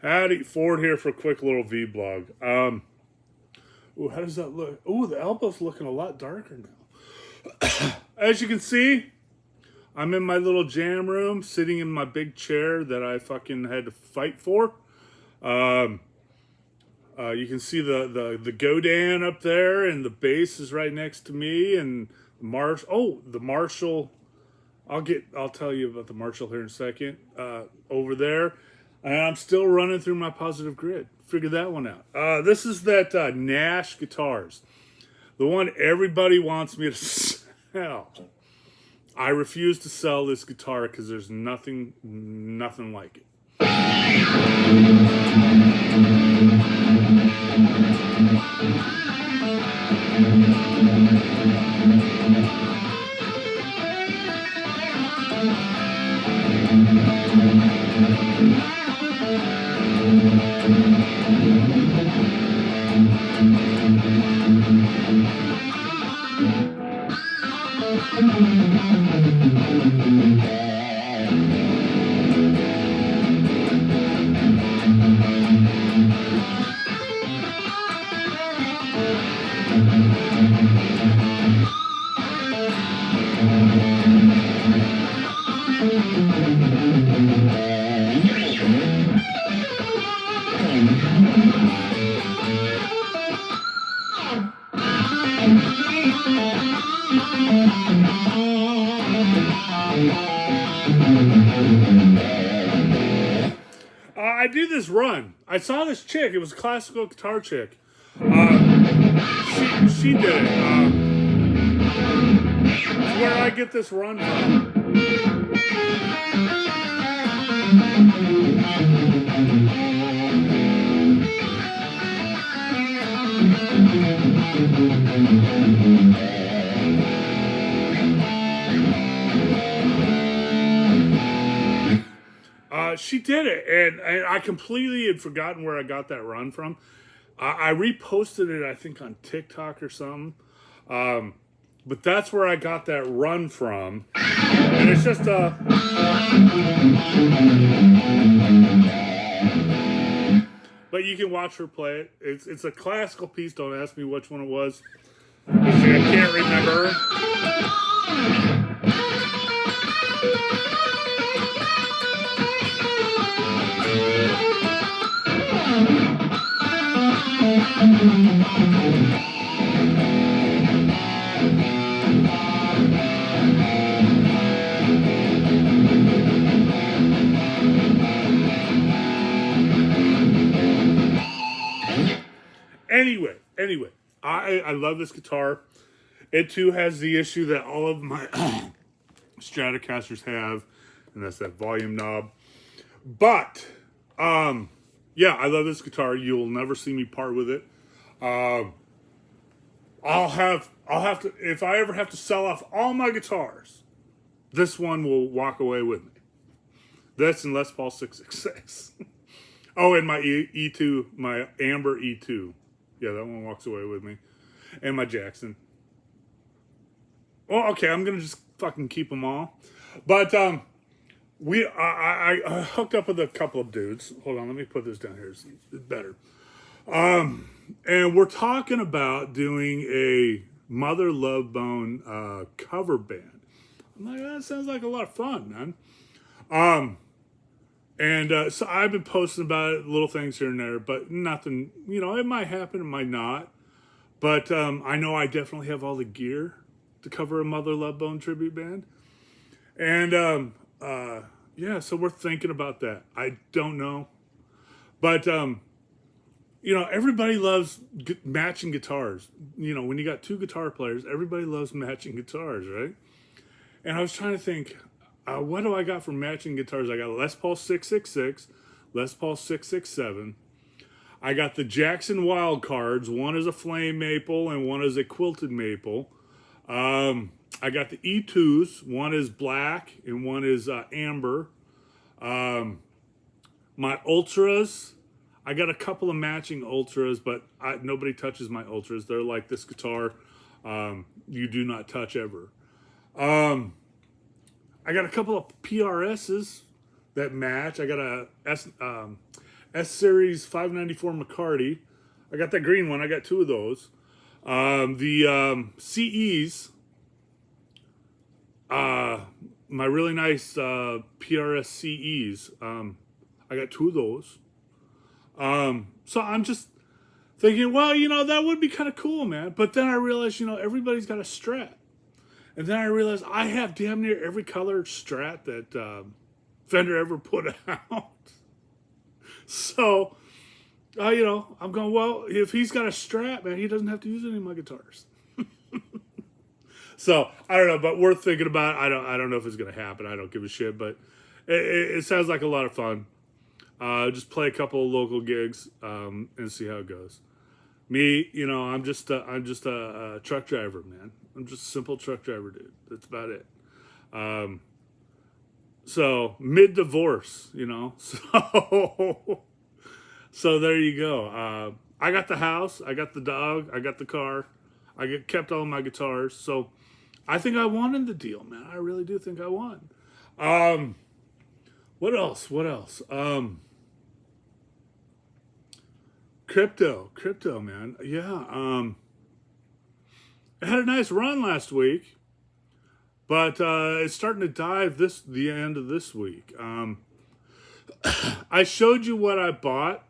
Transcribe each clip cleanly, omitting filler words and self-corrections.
Howdy, Ford here for a quick little vlog. Ooh, how does that look? Ooh, the elbow's looking a lot darker now. As you can see, I'm in my little jam room, sitting in my big chair that I fucking had to fight for. Um, you can see the Godan up there, and the bass is right next to me, and the Marshall. I'll tell you about the Marshall here in a second. Over there, and I'm still running through my positive grid. Figure that one out. This is that Nash guitars, the one everybody wants me to sell. I refuse to sell this guitar because there's nothing like it. I do this run. I saw this chick. It was a classical guitar chick. She did it. Where did I get this run from? She did it, and I completely had forgotten where I got that run from. I reposted it, I think, on TikTok or something. But that's where I got that run from. And it's just but you can watch her play it. It's a classical piece. Don't ask me which one it was. I can't remember. Anyway, I love this guitar. It too has the issue that all of my Stratocasters have, and that's that volume knob. But yeah, I love this guitar. You'll never see me part with it. I'll have to, if I ever have to sell off all my guitars, this one will walk away with me. This and Les Paul 666. Oh, and my E2, my Amber E2. Yeah, that one walks away with me. And my Jackson. Well, okay, I'm gonna just fucking keep them all. But I hooked up with a couple of dudes. Hold on, let me put this down here. It's better. And we're talking about doing a Mother Love Bone cover band. I'm like, that sounds like a lot of fun, man. So I've been posting about it, little things here and there, but nothing, it might happen, it might not. But I know I definitely have all the gear to cover a Mother Love Bone tribute band. And yeah, so we're thinking about that. I don't know. But, everybody loves matching guitars. When you got two guitar players, everybody loves matching guitars, right? And I was trying to think, what do I got for matching guitars? I got a Les Paul 666, Les Paul 667. I got the Jackson Wild Cards. One is a flame maple and one is a quilted maple. I got the E2s. One is black and one is amber. My Ultras. I got a couple of matching Ultras, but nobody touches my Ultras. They're like this guitar. You do not touch ever. I got a couple of PRSs that match. I got a S Series 594 McCarty. I got that green one. I got 2 of those. The CEs, my really nice PRS CEs. I got 2 of those. So I'm just thinking, well, that would be kind of cool, man. But then I realized, everybody's got a Strat. And then I realized I have damn near every color Strat that Fender ever put out. So, I'm going, well, if he's got a Strat, man, he doesn't have to use any of my guitars. So, I don't know, but worth thinking about. I don't know if it's going to happen. I don't give a shit, but it sounds like a lot of fun. Just play a couple of local gigs and see how it goes. Me, I'm just a truck driver, man. I'm just a simple truck driver, dude. That's about it. So mid-divorce, So there you go. I got the house, I got the dog, I got the car, kept all my guitars. So I think I won in the deal, man. I really do think I won. What else? Crypto, man. Yeah. It had a nice run last week, but it's starting to dive the end of this week. I showed you what I bought.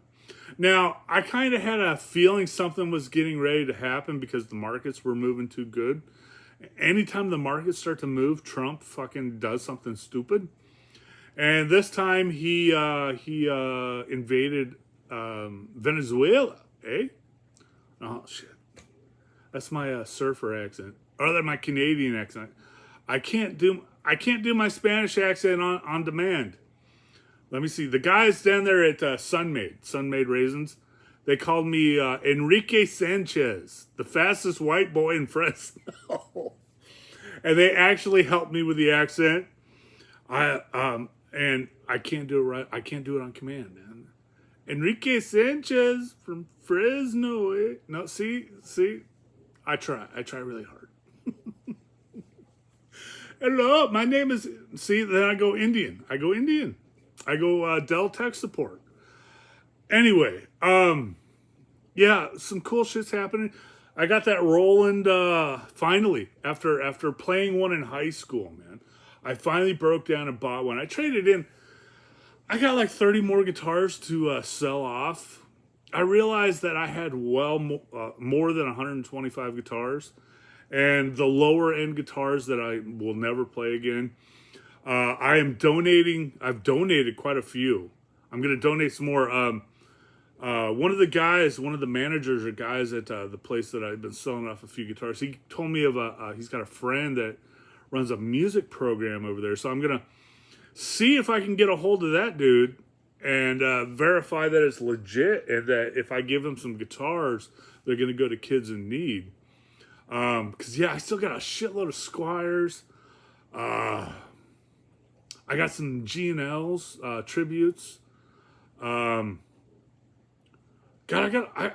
Now, I kind of had a feeling something was getting ready to happen because the markets were moving too good. Anytime the markets start to move, Trump fucking does something stupid. And this time he invaded Venezuela, eh? Oh shit, that's my surfer accent, or that my Canadian accent. I can't do my Spanish accent on demand. Let me see. The guys down there at Sunmade Raisins, they called me Enrique Sanchez, the fastest white boy in Fresno, and they actually helped me with the accent. And I can't do it right. I can't do it on command, man. Enrique Sanchez from Fresno. Eh? No, see, I try really hard. Hello, my name is. See, then I go Indian. I go Dell Tech Support. Anyway, yeah, some cool shit's happening. I got that Roland finally after playing one in high school, man. I finally broke down and bought one. I traded in. I got like 30 more guitars to sell off. I realized that I had more than 125 guitars. And the lower end guitars that I will never play again. I am donating. I've donated quite a few. I'm going to donate some more. One of the managers or guys at the place that I've been selling off a few guitars, he told me of he's got a friend that runs a music program over there. So I'm going to see if I can get a hold of that dude and verify that it's legit and that if I give them some guitars, they're going to go to kids in need. Because, yeah, I still got a shitload of Squires. I got some G&Ls, tributes. God, I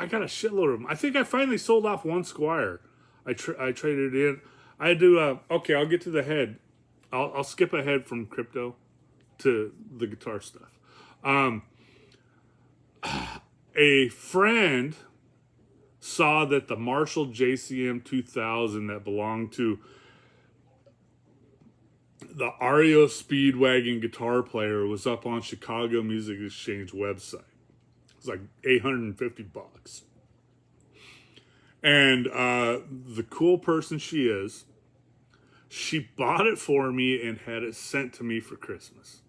got a shitload of them. I think I finally sold off one Squire. I traded it in. I had to, okay, I'll get to the head. I'll skip ahead from crypto to the guitar stuff. A friend saw that the Marshall JCM 2000 that belonged to the REO Speedwagon guitar player was up on Chicago Music Exchange website. It's like $850. And the cool person she is, she bought it for me and had it sent to me for Christmas.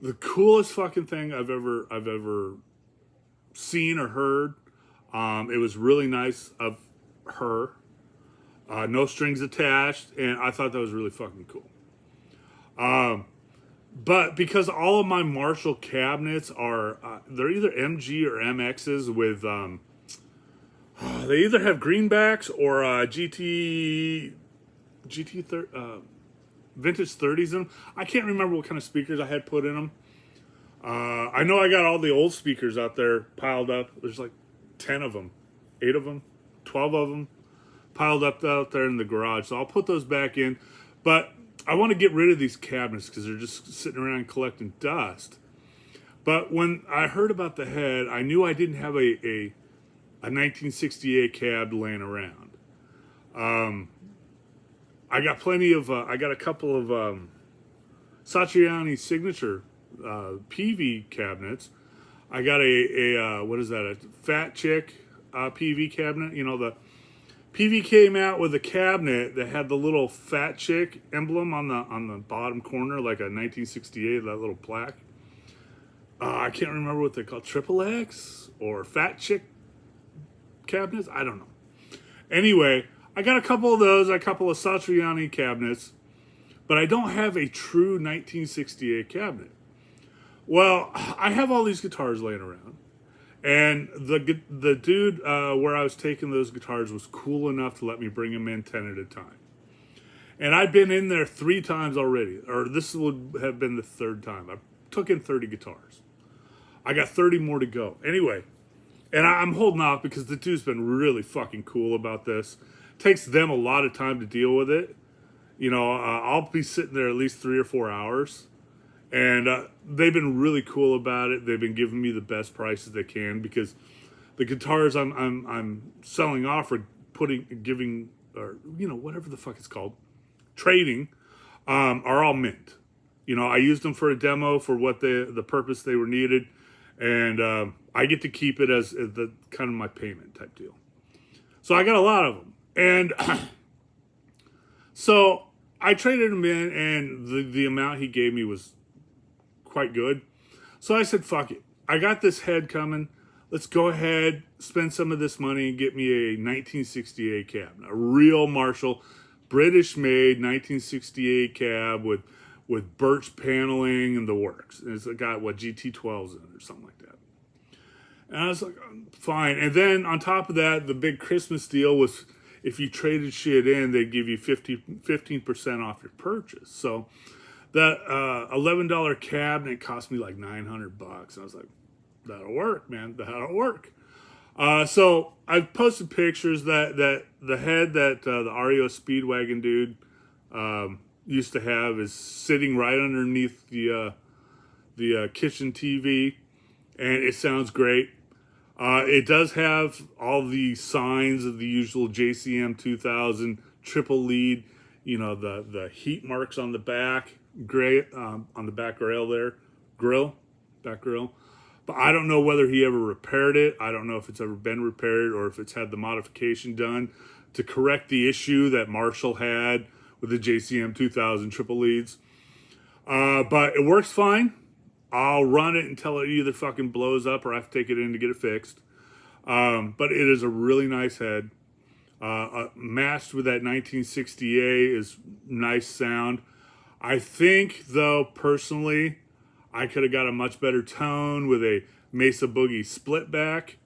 The coolest fucking thing I've ever seen or heard. It was really nice of her. No strings attached, and I thought that was really fucking cool. But because all of my Marshall cabinets are, they're either MG or MXs with, they either have greenbacks or vintage 30s in them. I can't remember what kind of speakers I had put in them. I know I got all the old speakers out there piled up. There's like 10 of them, 8 of them, 12 of them piled up out there in the garage. So I'll put those back in. But I want to get rid of these cabinets because they're just sitting around collecting dust. But when I heard about the head, I knew I didn't have a 1968 cab laying around. I got plenty of, I got a couple of Satriani signature PV cabinets. I got what is that, a Fat Chick PV cabinet. You know, the PV came out with a cabinet that had the little Fat Chick emblem on the bottom corner, like a 1968, that little plaque. I can't remember what they're called, Triple X or Fat Chick cabinets. I don't know. Anyway, I got a couple of those, a couple of Satriani cabinets, but I don't have a true 1968 cabinet. Well, I have all these guitars laying around, and the dude where I was taking those guitars was cool enough to let me bring them in 10 at a time. And I've been in there 3 times already, or this would have been the 3rd time. I took in 30 guitars. I got 30 more to go. Anyway, and I'm holding off because the dude's been really fucking cool about this. Takes them a lot of time to deal with it. You know, I'll be sitting there at least 3 or 4 hours. And they've been really cool about it. They've been giving me the best prices they can because the guitars I'm selling off or giving, or you know, whatever the fuck it's called, trading, are all mint. You know, I used them for a demo for what the purpose they were needed, and I get to keep it as the kind of my payment type deal. So I got a lot of them, and so I traded them in, and the amount he gave me was quite good. So I said, fuck it. I got this head coming. Let's go ahead, spend some of this money, and get me a 1968 cab. A real Marshall, British-made 1968 cab with birch paneling and the works. And it's got, what, GT12s in it or something like that. And I was like, fine. And then on top of that, the big Christmas deal was if you traded shit in, they'd give you 15% off your purchase. So that $11 cabinet cost me like $900. I was like, that'll work, man. That'll work. So I've posted pictures that the head that the REO Speedwagon dude used to have is sitting right underneath the kitchen TV, and it sounds great. It does have all the signs of the usual JCM 2000 triple lead, you know, the heat marks on the back. Gray on the back back grill, but I don't know whether he ever repaired it. I don't know if it's ever been repaired or if it's had the modification done to correct the issue that Marshall had with the JCM 2000 triple leads. But it works fine. I'll run it until it either fucking blows up or I have to take it in to get it fixed. But it is a really nice head. Matched with that 1968 is nice sound. I think, though, personally, I could have got a much better tone with a Mesa Boogie split back.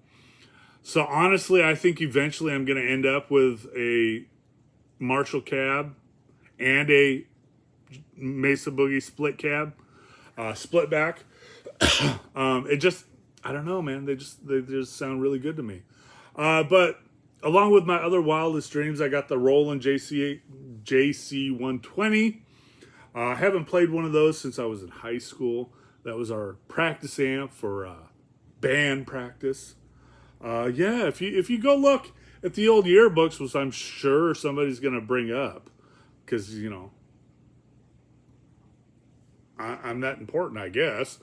So, honestly, I think eventually I'm going to end up with a Marshall cab and a Mesa Boogie split cab, split back. It just, I don't know, man. They just sound really good to me. But along with my other wildest dreams, I got the Roland JC120. I haven't played one of those since I was in high school. That was our practice amp for band practice. Yeah, if you go look at the old yearbooks, which I'm sure somebody's going to bring up, because, you know, I'm that important, I guess.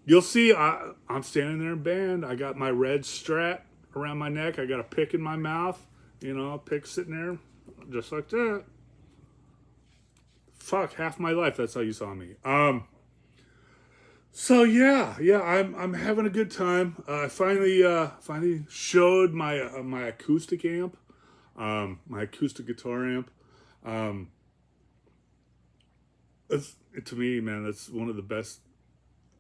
You'll see I'm standing there in band. I got my red strap around my neck. I got a pick in my mouth. You know, a pick sitting there just like that. Fuck, half my life, that's how you saw me. So yeah, I'm having a good time. I finally showed my acoustic amp, my acoustic guitar amp. To me, man, that's one of the best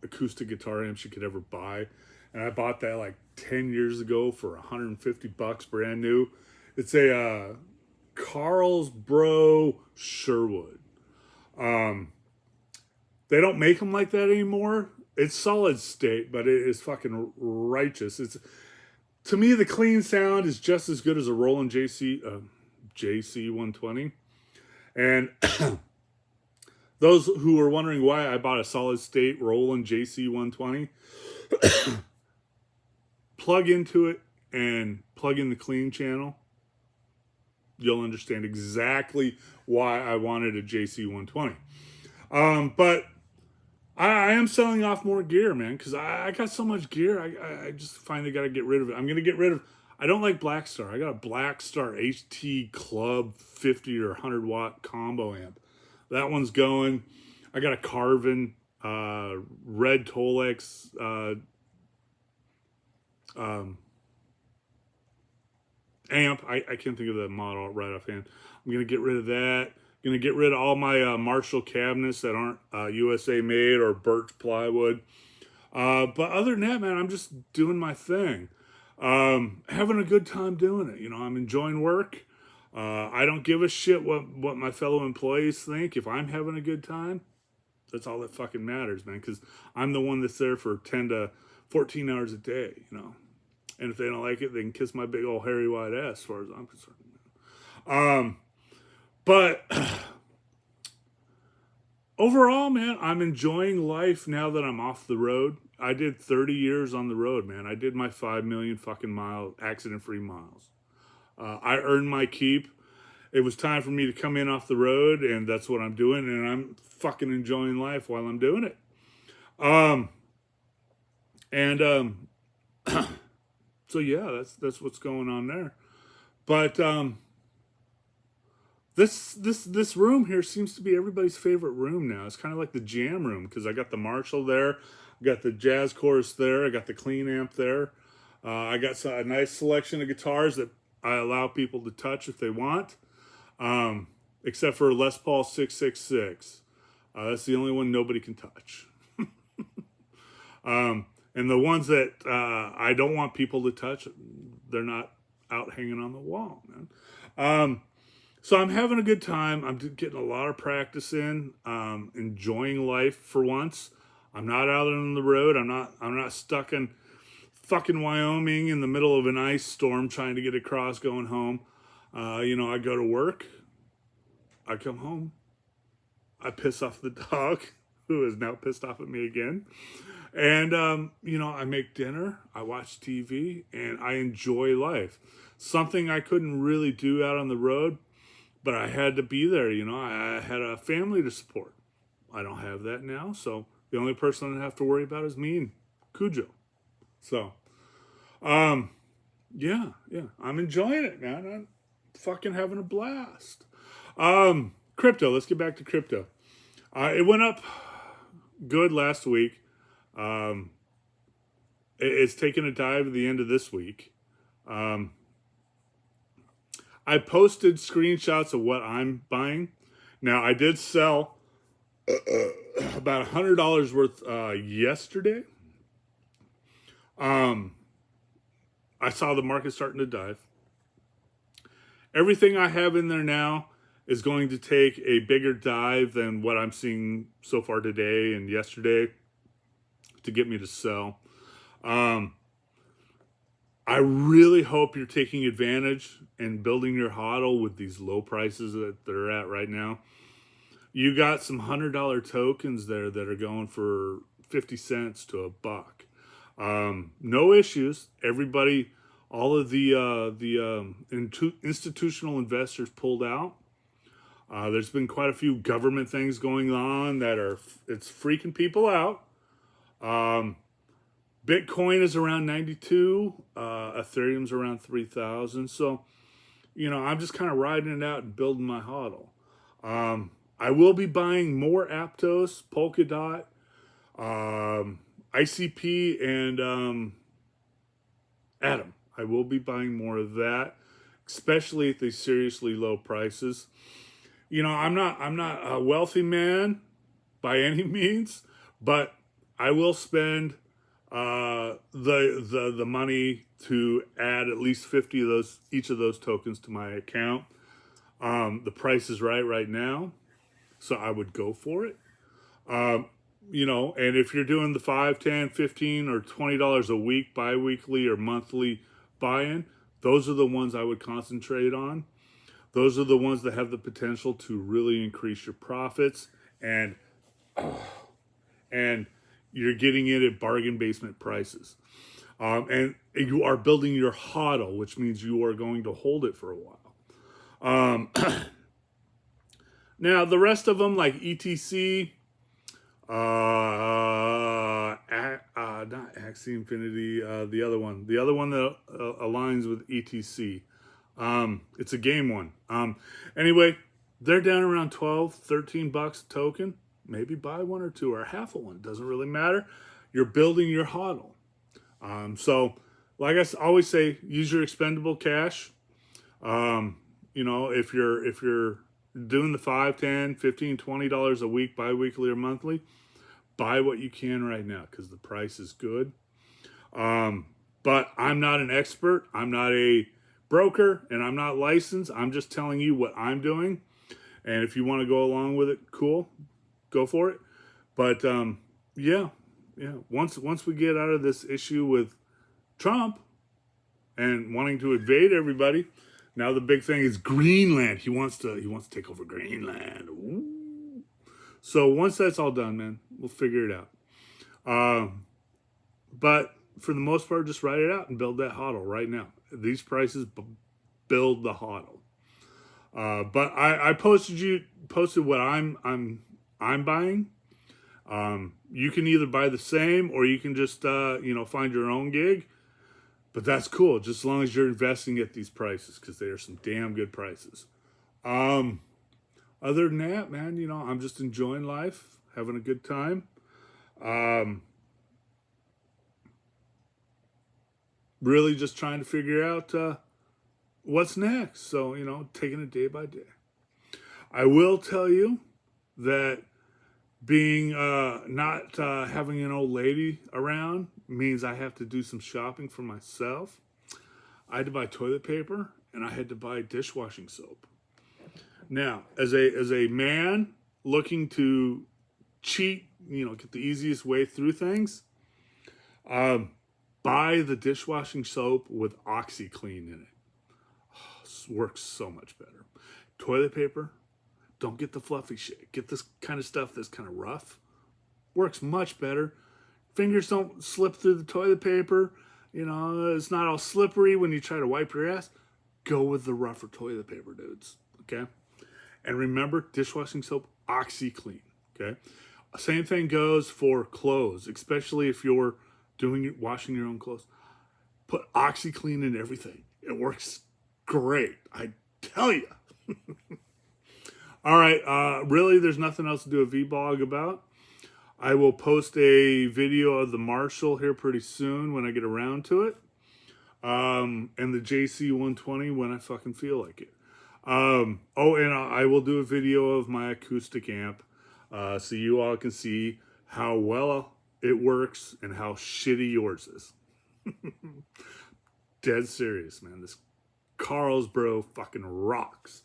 acoustic guitar amps you could ever buy. And I bought that like 10 years ago for $150 brand new. It's a Carlsbro Sherwood. They don't make them like that anymore. It's solid state, but it is fucking righteous. It's, to me, the clean sound is just as good as a Roland JC 120. And Those who are wondering why I bought a solid state Roland JC120, plug into it and plug in the clean channel. You'll understand exactly why I wanted a JC120. But I am selling off more gear, man, because I got so much gear. I just finally got to get rid of it. I'm going to get rid of, I don't like Black Star. I got a Black Star HT Club 50 or 100 watt combo amp. That one's going. I got a Carvin red Tolex amp. I can't think of the model right offhand. I'm going to get rid of that. Going to get rid of all my Marshall cabinets that aren't USA made or birch plywood. But other than that, man, I'm just doing my thing. Having a good time doing it. You know, I'm enjoying work. I don't give a shit what my fellow employees think. If I'm having a good time, that's all that fucking matters, man. Because I'm the one that's there for 10 to 14 hours a day, you know. And if they don't like it, they can kiss my big old hairy white ass, as far as I'm concerned. But overall, man, I'm enjoying life now that I'm off the road. I did 30 years on the road, man. I did my 5 million fucking mile accident-free miles. I earned my keep. It was time for me to come in off the road, and that's what I'm doing, and I'm fucking enjoying life while I'm doing it. So yeah, that's what's going on there. But this room here seems to be everybody's favorite room now. It's kind of like the jam room because I got the Marshall there, I got the jazz chorus there, I got the clean amp there. I got a nice selection of guitars that I allow people to touch if they want, except for Les Paul 666. That's the only one nobody can touch. And the ones that I don't want people to touch, they're not out hanging on the wall, man. So I'm having a good time. I'm getting a lot of practice in, enjoying life for once. I'm not out on the road. I'm not stuck in fucking Wyoming in the middle of an ice storm trying to get across going home. You know, I go to work. I come home. I piss off the dog, who is now pissed off at me again. And, you know, I make dinner, I watch TV, and I enjoy life. Something I couldn't really do out on the road, but I had to be there, you know. I had a family to support. I don't have that now, so the only person I have to worry about is me and Cujo. So, yeah, I'm enjoying it, man. I'm fucking having a blast. Crypto, let's get back to crypto. It went up good last week. It's taken a dive at the end of this week. I posted screenshots of what I'm buying. Now, I did sell about $100 worth yesterday. I saw the market starting to dive. Everything I have in there now is going to take a bigger dive than what I'm seeing so far today and yesterday to get me to sell. I really hope you're taking advantage and building your hodl with these low prices that they're at right now. You got some $100 tokens there that are going for 50 cents to $1. No issues. Everybody, all of the institutional investors pulled out. There's been quite a few government things going on that it's freaking people out. Bitcoin is around 92. Ethereum's around 3,000. So, you know, I'm just kind of riding it out and building my hodl. I will be buying more Aptos, Polkadot, ICP, and Atom. I will be buying more of that, especially at these seriously low prices. You know, I'm not a wealthy man by any means, but I will spend the money to add at least 50 of those, each of those tokens to my account. The price is right now, so I would go for it. You know, and if you're doing the $5, $10, $15, or $20 a week, bi-weekly or monthly buy-in, those are the ones I would concentrate on. Those are the ones that have the potential to really increase your profits and and you're getting it at bargain basement prices. And you are building your hodl, which means you are going to hold it for a while. Um, Now, the rest of them, like ETC, not Axie Infinity, the other one that aligns with ETC. It's a game one. Anyway, they're down around 12, 13 bucks a token. Maybe buy one or two or half of one. Doesn't really matter. You're building your hodl. So, like I always say, use your expendable cash. If you're doing the $5, $10, $15, $20 a week, bi-weekly or monthly, buy what you can right now because the price is good. But I'm not an expert. I'm not a broker, and I'm not licensed. I'm just telling you what I'm doing. And if you want to go along with it, cool, go for it. But yeah. Once we get out of this issue with Trump and wanting to invade everybody, now the big thing is Greenland. He wants to take over Greenland. Ooh. So once that's all done, man, we'll figure it out. But for the most part, just write it out and build that hodl right now. These prices build the hodl. But I posted what I'm buying. You can either buy the same or you can just find your own gig. But that's cool, just as long as you're investing at these prices, because they are some damn good prices. Other than that, man, I'm just enjoying life, having a good time. Really just trying to figure out what's next. So, taking it day by day. I will tell you that being not having an old lady around means I have to do some shopping for myself. I had to buy toilet paper and I had to buy dishwashing soap. Now, as a man looking to cheat, get the easiest way through things, buy the dishwashing soap with OxyClean in it. Oh, works so much better. Toilet paper, don't get the fluffy shit. Get this kind of stuff that's kind of rough. Works much better. Fingers don't slip through the toilet paper. It's not all slippery when you try to wipe your ass. Go with the rougher toilet paper, dudes. Okay? And remember, dishwashing soap, OxyClean. Okay? Same thing goes for clothes, especially if you're washing your own clothes. Put OxyClean in everything. It works great. I tell you. All right, really, there's nothing else to do a vlog about. I will post a video of the Marshall here pretty soon when I get around to it. And the JC120 when I fucking feel like it. And I will do a video of my acoustic amp so you all can see how well it works and how shitty yours is. Dead serious, man. This Carlsbro fucking rocks.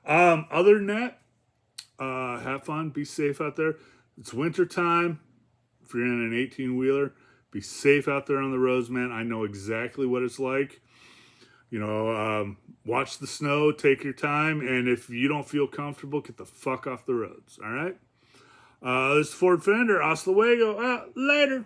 Other than that, have fun, be safe out there. It's winter time. If you're in an 18-wheeler, be safe out there on the roads, man. I know exactly what it's like. Watch the snow, take your time, and if you don't feel comfortable, get the fuck off the roads, all right? This is Ford Fender, hasta luego, later.